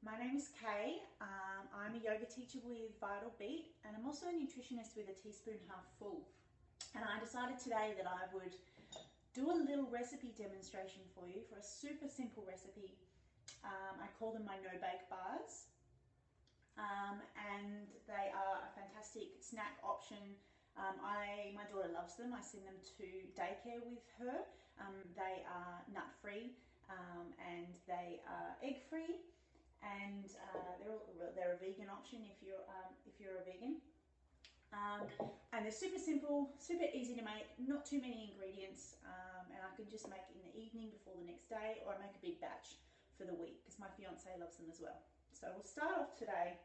My name is Kay. I'm a yoga teacher with Vital Beat, and I'm also a nutritionist with a teaspoon half full. And I decided today that I would do a little recipe demonstration for you for a super simple recipe. I call them my no-bake bars, and they are a fantastic snack option. My daughter loves them. I send them to daycare with her. They are nut-free and they are egg-free, and they're a vegan option if you're a vegan. And they're super simple, super easy to make, not too many ingredients, and I can just make in the evening before the next day, or I make a big batch for the week because my fiance loves them as well. So we'll start off today.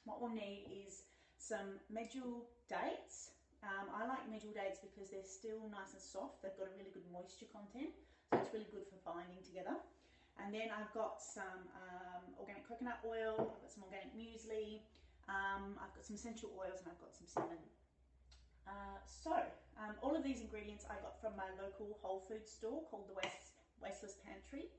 What we'll need is some medjool dates. I like medjool dates because they're still nice and soft. They've got a really good moisture content, so it's really good for binding together. And then I've got some organic coconut oil, I've got some organic muesli, I've got some essential oils, and I've got some cinnamon. All of these ingredients I got from my local Whole Foods store called the Wasteless Pantry.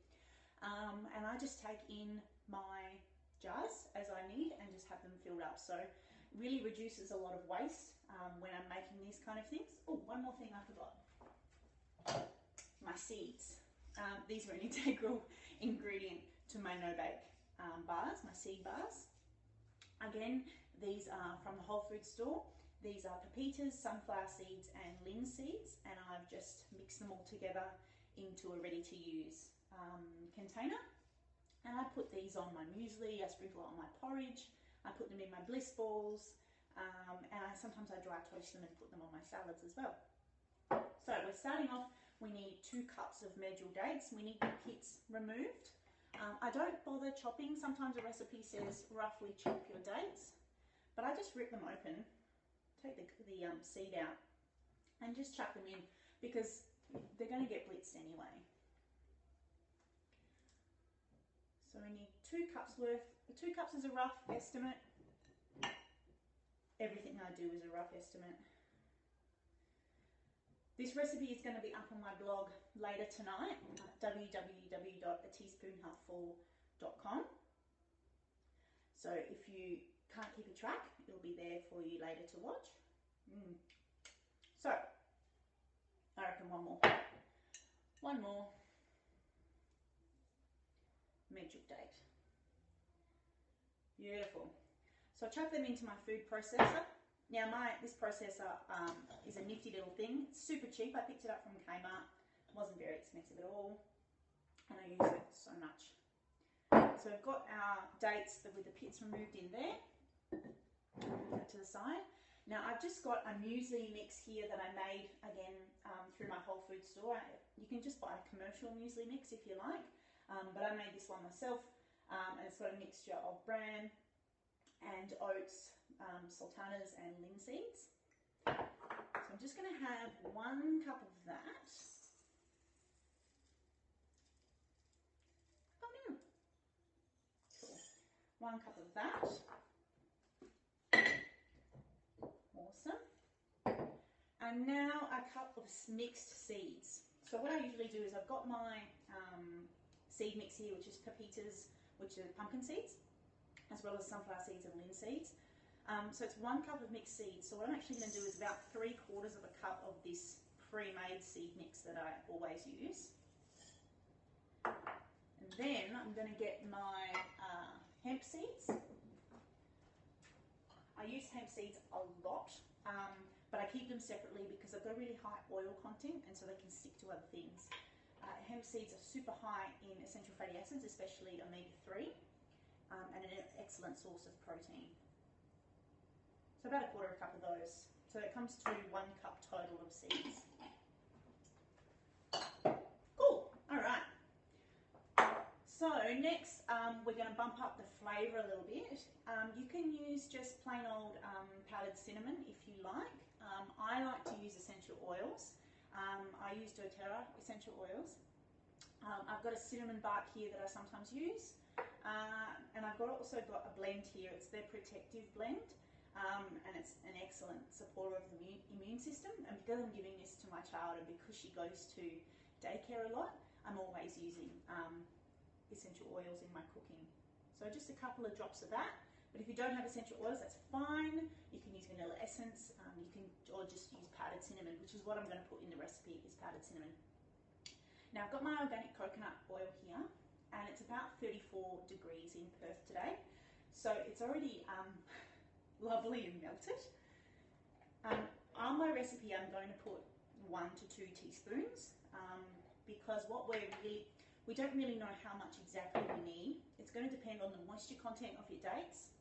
And I just take in my jars as I need and just have them filled up. So it really reduces a lot of waste when I'm making these kind of things. Oh, one more thing I forgot. My seeds. These are an integral ingredient to my no-bake bars, my seed bars. Again, these are from the Whole Foods store. These are pepitas, sunflower seeds, and linseeds, and I've just mixed them all together into a ready-to-use container. And I put these on my muesli, I sprinkle it on my porridge, I put them in my bliss balls, and sometimes I dry toast them and put them on my salads as well. So we're starting off, we need 2 cups of medjool dates. We need the pits removed. I don't bother chopping. Sometimes a recipe says roughly chop your dates, but I just rip them open, take the seed out, and just chuck them in because they're going to get blitzed anyway. So we need 2 cups worth. 2 cups is a rough estimate. Everything I do is a rough estimate. This recipe is going to be up on my blog later tonight at www.ateaspoonhalffull.com. So if you can't keep a track, it'll be there for you later to watch. So I reckon one more medjool date. Beautiful. So I chuck them into my food processor. Now this processor is a nifty little thing. It's super cheap. I picked it up from Kmart. It wasn't very expensive at all, and I use it so much. So we've got our dates with the pits removed in there. Put that to the side. Now I've just got a muesli mix here that I made again through my Whole Foods store. You can just buy a commercial muesli mix if you like, but I made this one myself, and it's got a mixture of bran and oats, sultanas, and linseeds. So I'm just going to have 1 cup of that. Oh no! Cool. 1 cup of that. Awesome. And now a cup of mixed seeds. So what I usually do is I've got my seed mix here, which is pepitas, which are pumpkin seeds, as well as sunflower seeds and linseeds. So it's 1 cup of mixed seeds. So what I'm actually going to do is about 3/4 of a cup of this pre-made seed mix that I always use. And then I'm going to get my hemp seeds. I use hemp seeds a lot, but I keep them separately because they've got a really high oil content, and so they can stick to other things. Hemp seeds are super high in essential fatty acids, especially omega-3. And an excellent source of protein. So about 1/4 cup of those. So it comes to 1 cup total of seeds. Cool, all right. So next we're going to bump up the flavour a little bit. You can use just plain old powdered cinnamon if you like. I like to use essential oils. I use doTERRA essential oils. I've got a cinnamon bark here that I sometimes use. And I've also got a blend here. It's their protective blend, and it's an excellent supporter of the immune system. And because I'm giving this to my child, and because she goes to daycare a lot, I'm always using essential oils in my cooking. So just a couple of drops of that. But if you don't have essential oils, that's fine. You can use vanilla essence, or just use powdered cinnamon, which is what I'm going to put in the recipe, is powdered cinnamon. Now I've got my organic coconut oil here, and it's about 34 degrees in Perth today. So it's already lovely and melted. On my recipe, I'm going to put 1 to 2 teaspoons because we don't really know how much exactly we need. It's going to depend on the moisture content of your dates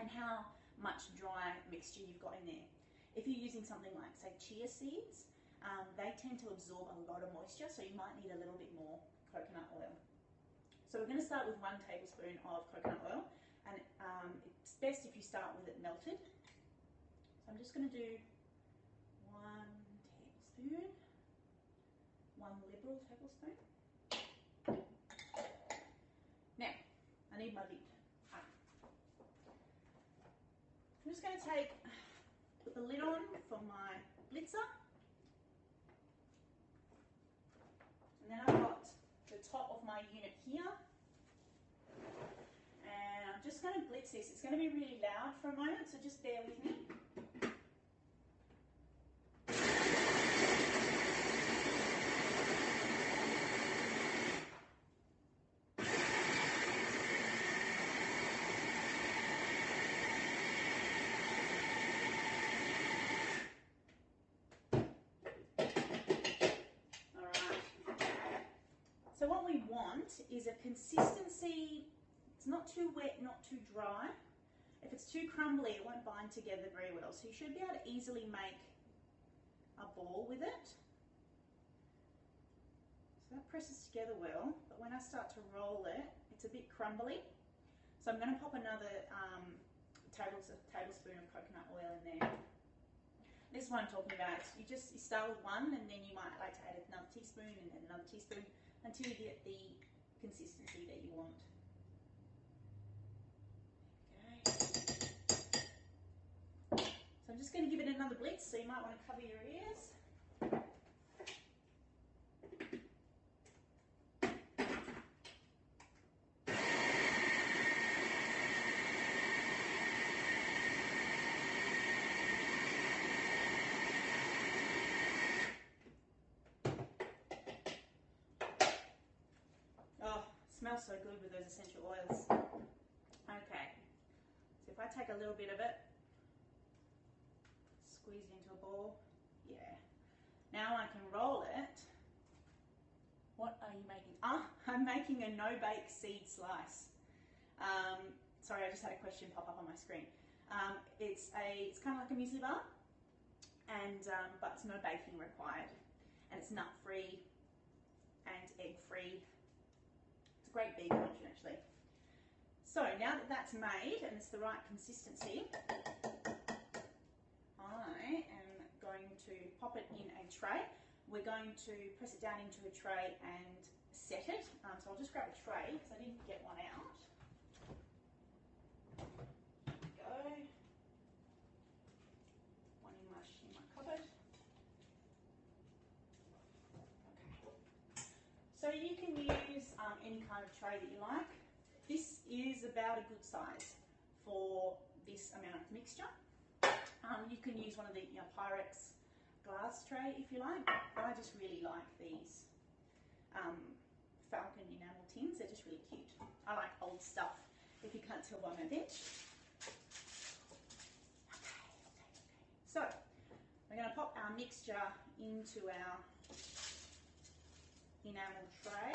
and how much dry mixture you've got in there. If you're using something like, say, chia seeds, they tend to absorb a lot of moisture, so you might need a little bit more coconut oil. So we're going to start with 1 tablespoon of coconut oil, and it's best if you start with it melted. So I'm just going to do 1 tablespoon, 1 liberal tablespoon. Now, I need my lid. I'm just going to put the lid on for my blitzer. And then I've got the top of my unit here. And I'm just going to blitz this. It's going to be really loud for a moment, so just bear with me. So what we want is a consistency. It's not too wet, not too dry. If it's too crumbly, it won't bind together very well. So you should be able to easily make a ball with it. So that presses together well, but when I start to roll it, it's a bit crumbly. So I'm going to pop another tablespoon of coconut oil in there. This is what I'm talking about. You start with 1, and then you might like to add another teaspoon and then another teaspoon until you get the consistency that you want. Okay. So I'm just going to give it another blitz, so you might want to cover your ears. Smells so good with those essential oils. Okay, so if I take a little bit of it, squeeze it into a ball, yeah. Now I can roll it. What are you making? I'm making a no-bake seed slice. Sorry, I just had a question pop up on my screen. It's kind of like a muesli bar, and but it's no baking required, and it's nut-free and egg-free. Great vegan option actually. So now that that's made and it's the right consistency, I am going to pop it in a tray. We're going to press it down into a tray and set it. So I'll just grab a tray because I didn't get one out. There we go. One in my cupboard. Okay. So you can use any kind of tray that you like. This is about a good size for this amount of mixture. You can use one of the Pyrex glass tray if you like, but I just really like these falcon enamel tins. They're just really cute. I like old stuff, if you can't tell by my bench. Okay. So we're going to pop our mixture into our enamel tray.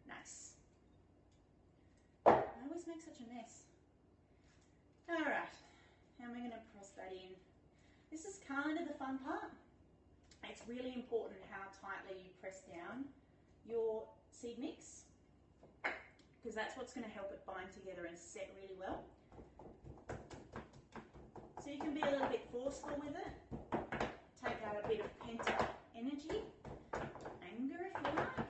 Nice. I always make such a mess. Alright, and we're going to press that in. This is kind of the fun part. It's really important how tightly you press down your seed mix, because that's what's going to help it bind together and set really well. So you can be a little bit forceful with it, take out a bit of pent up energy, anger if you like.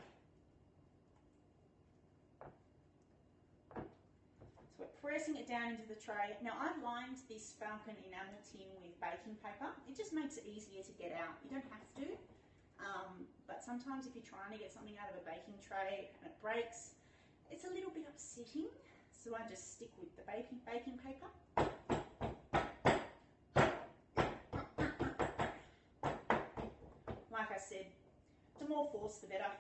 So we're pressing it down into the tray. Now I've lined this falcon enamel tin with baking paper. It just makes it easier to get out. You don't have to, but sometimes if you're trying to get something out of a baking tray and it breaks, It's a little bit upsetting, so I just stick with the baking paper. Like I said, the more force, the better.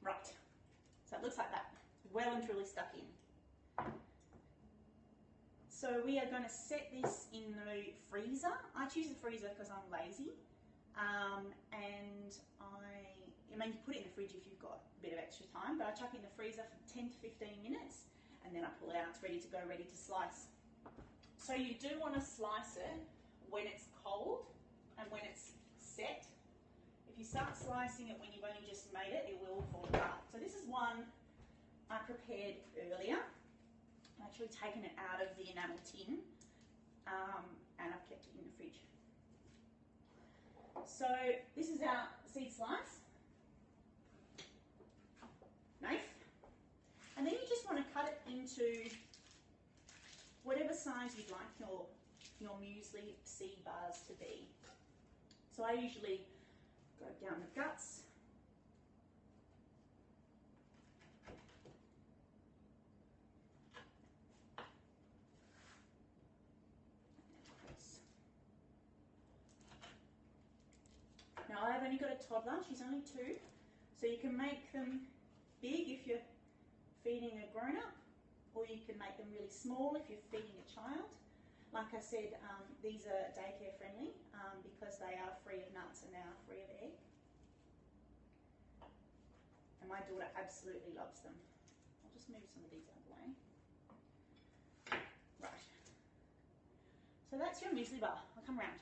Right, so it looks like that. It's well and truly stuck in. So we are going to set this in the freezer. I choose the freezer because I'm lazy, and I mean, you put it in the fridge if you've got a bit of extra time, but I chuck it in the freezer for 10 to 15 minutes, and then I pull it out. It's ready to go, ready to slice. So you do want to slice it when it's cold and when it's set. If you start slicing it when you've only just made it, it will fall apart. So this is one I prepared earlier. I've actually taken it out of the enamel tin, and I've kept it in the fridge. So this is our seed slice knife, and then you just want to cut it into whatever size you'd like your muesli seed bars to be. So I usually go down the guts. Now I've only got a toddler, she's only 2, so you can make them big if you're feeding a grown-up, or you can make them really small if you're feeding a child. Like I said, these are daycare friendly because they are free of nuts and they are free of egg. And my daughter absolutely loves them. I'll just move some of these out of the way. Right. So that's your muesli bar. I'll come round.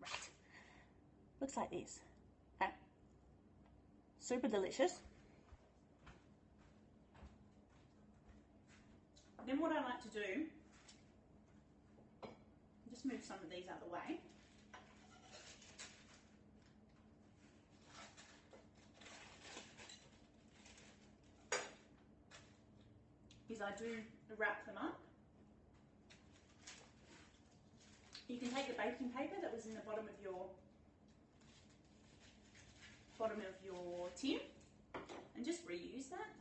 Right. Looks like this. Okay. Super delicious. Then what I like to do, just move some of these out of the way. Is I do wrap them up. You can take the baking paper that was in the bottom of your tin and just reuse that.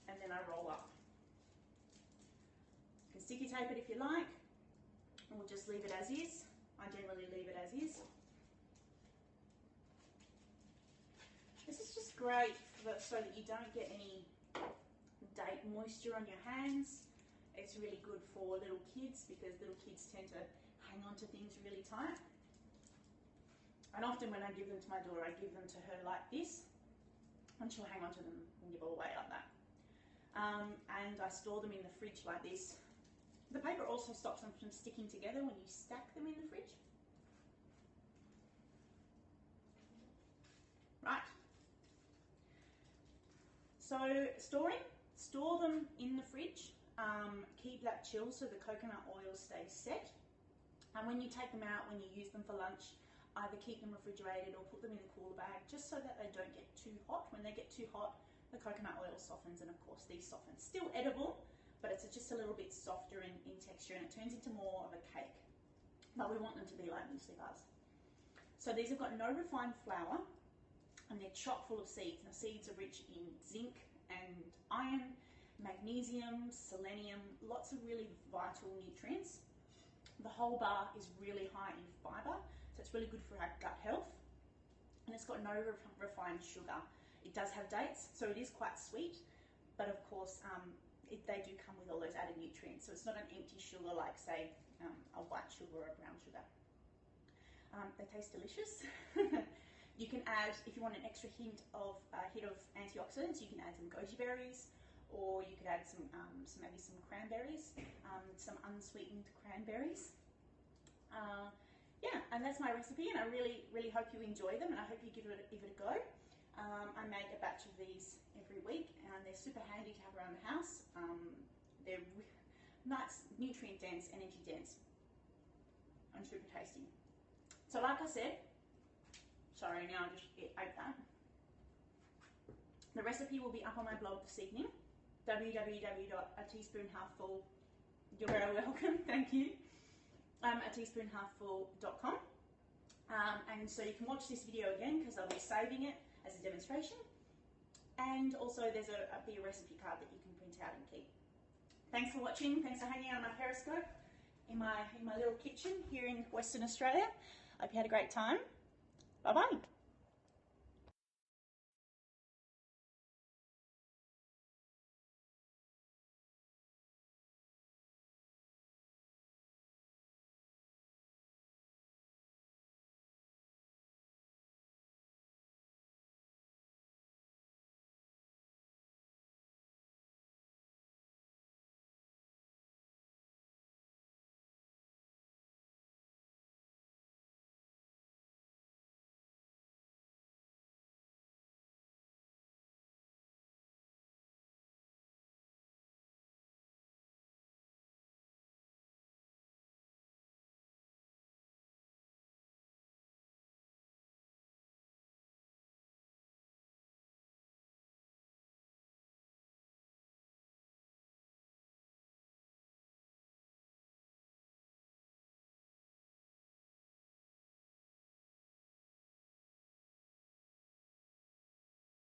And then I roll up. You can sticky tape it if you like, or just leave it as is. I generally leave it as is. This is just great so that you don't get any date moisture on your hands. It's really good for little kids because little kids tend to hang on to things really tight. And often when I give them to my daughter, I give them to her like this, and she'll hang on to them and nibble away like that. And I store them in the fridge like this. The paper also stops them from sticking together when you stack them in the fridge. Right. So store them in the fridge. Keep that chill so the coconut oil stays set. And when you take them out, when you use them for lunch, either keep them refrigerated or put them in a cooler bag just so that they don't get too hot. When they get too hot, the coconut oil softens, and of course these soften. Still edible, but it's just a little bit softer in texture, and it turns into more of a cake. But we want them to be like muesli bars. So these have got no refined flour, and they're chock full of seeds. Now seeds are rich in zinc and iron, magnesium, selenium, lots of really vital nutrients. The whole bar is really high in fibre, so it's really good for our gut health. And it's got no refined sugar. It does have dates, so it is quite sweet, but of course they do come with all those added nutrients, so it's not an empty sugar like, say, a white sugar or a brown sugar. They taste delicious. You can add, if you want an extra hit of antioxidants, you can add some goji berries, or you could add maybe some cranberries, some unsweetened cranberries. Yeah, and that's my recipe, and I really, really hope you enjoy them, and I hope you give it a go. I make a batch of these every week, and they're super handy to have around the house. They're nice, nutrient dense, energy dense, and super tasty. So like I said, sorry, now I just ate that. The recipe will be up on my blog this evening, www.ateaspoonhalfful. You're very welcome, thank you. Ateaspoonhalfful.com. And so you can watch this video again because I'll be saving it as a demonstration. And also there's a beer recipe card that you can print out and keep. Thanks for watching. Thanks for hanging out on my Periscope in my little kitchen here in Western Australia. I hope you had a great time. Bye-bye.